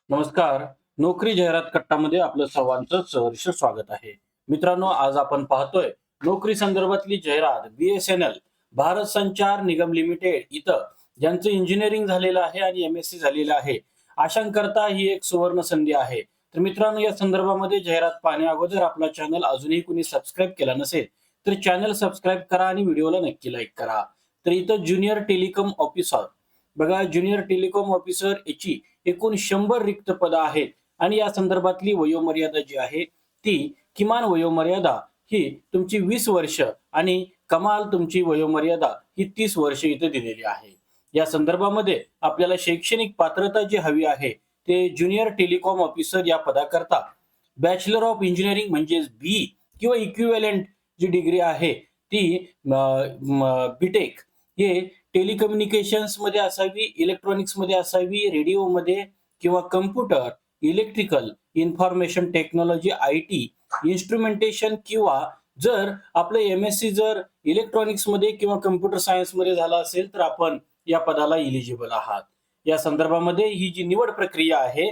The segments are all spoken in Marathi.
नमस्कार. नोकरी जाहिरात कट्टामध्ये आपलं सर्वांचं सहर्ष स्वागत आहे. मित्रांनो, आज आपण पाहतोय नोकरी संदर्भातली जाहिरात BSNL भारत संचार निगम लिमिटेड इथं ज्यांचं इंजिनिअरिंग झालेलं आहे आणि MSc झालेलं आहे, अशांकरता ही एक सुवर्ण संधी आहे. तर मित्रांनो, या संदर्भामध्ये जाहिरात पाहण्या अगोदर आपला चॅनल अजूनही कुणी सबस्क्राईब केला नसेल तर चॅनल सबस्क्राईब करा आणि व्हिडिओला नक्की लाईक करा. तर इथं ज्युनियर टेलिकॉम ऑफिसर बघा, ज्युनियर टेलिकॉम ऑफिसर याची एकूण 100 रिक्त पदं आहेत आणि या संदर्भातली वयोमर्यादा जी आहे ती किमान वयोमर्यादा ही तुमची 20 वर्ष आणि कमाल तुमची वयोमर्यादा ही 30 वर्ष इथे दिलेली आहे. या संदर्भामध्ये आपल्याला शैक्षणिक पात्रता जी हवी आहे ते ज्युनियर टेलिकॉम ऑफिसर या पदाकरता बॅचलर ऑफ इंजिनिअरिंग म्हणजे बी किंवा इक्विव्हॅलंट जी डिग्री आहे ती बीटेक हे टेलिकम्युनिकेशन्स मध्ये असावी, इलेक्ट्रॉनिक्स मध्ये असावी, रेडिओ मध्ये किंवा computer, electrical, information technology, IT, instrumentation किंवा जर आपलं MSc जर इलेक्ट्रॉनिक्स मध्ये किंवा कम्प्युटर सायन्स मध्ये झालं असेल तर आपण या पदाला इलिजिबल आहात. या संदर्भामध्ये ही जी निवड प्रक्रिया आहे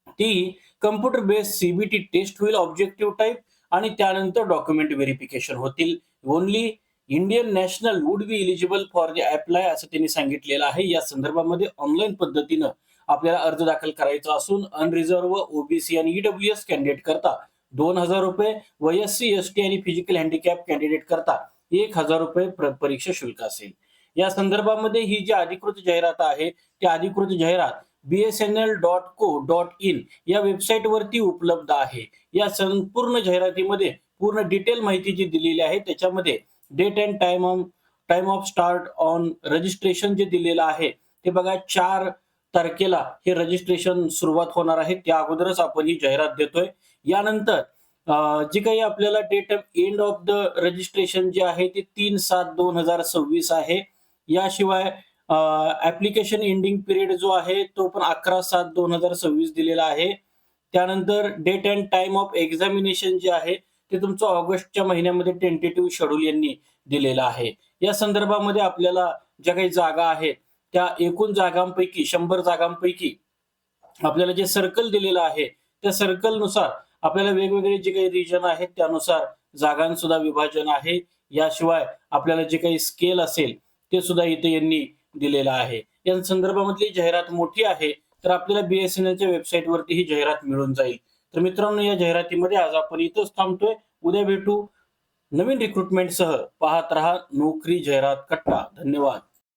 ती कम्प्युटर बेस्ड CBT टेस्ट होईल ऑब्जेक्टिव्ह टाइप आणि त्यानंतर डॉक्युमेंट व्हेरिफिकेशन होतील. Only Indian national would be eligible for the apply असं त्यांनी सांगितलेलं आहे. या संदर्भामध्ये ऑनलाईन पद्धतीनं आपल्याला अर्ज दाखल करायचा असून अनरिझर्व, OBC आणि EWS कॅन्डिडेट करता 2,000 रुपये व SC, ST आणि फिजिकल हँडिकॅप कॅन्डिडेट करता 1,000 रुपये परीक्षा शुल्क असेल. या संदर्भामध्ये ही जी अधिकृत जाहिरात आहे ती अधिकृत जाहिरात bsnl.co.in या वेबसाईट वरती उपलब्ध आहे. या संपूर्ण जाहिरातीमध्ये पूर्ण डिटेल माहिती जी दिलेली आहे त्याच्यामध्ये date and time of start on registration जे दिलेलं आहे ते बघा 4 तारखेला हे रजिस्ट्रेशन सुरुवात होणार आहे. त्या अगोदरच आपण ही जाहिरात देतोय. यानंतर जी काही आपल्याला date end of the registration जे आहे ते 3/7/2026 आहे. याशिवाय ऍप्लिकेशन एंडिंग पिरियड जो आहे तो पण 11/7/2026 दिलेला आहे. त्यानंतर date and time of examination जे आहे ते तुमचं ऑगस्टच्या महिन्यामध्ये टेंटेटिव्ह शेड्यूल यांनी दिलेलं आहे. या संदर्भामध्ये आपल्याला ज्या काही जागा आहेत त्या एकूण जागांपैकी 100 जागांपैकी आपल्याला जे सर्कल दिलेलं आहे त्या सर्कल नुसार आपल्याला वेगवेगळे जे काही रिजन आहेत त्यानुसार जागांसुद्धा विभाजन आहे. याशिवाय आपल्याला जे काही स्केल असेल ते सुद्धा इथे यांनी दिलेलं आहे. या संदर्भामधली जाहिरात मोठी आहे तर आपल्याला BSNLच्या वेबसाईट वरती ही जाहिरात मिळून जाईल. तर मित्रांनो, या जाहिरातीमध्ये आज आपण इथंच थांबतोय. उद्या भेटू नवीन रिक्रुटमेंट सह. पाहत रहा नोकरी जाहिरात कट्टा. धन्यवाद.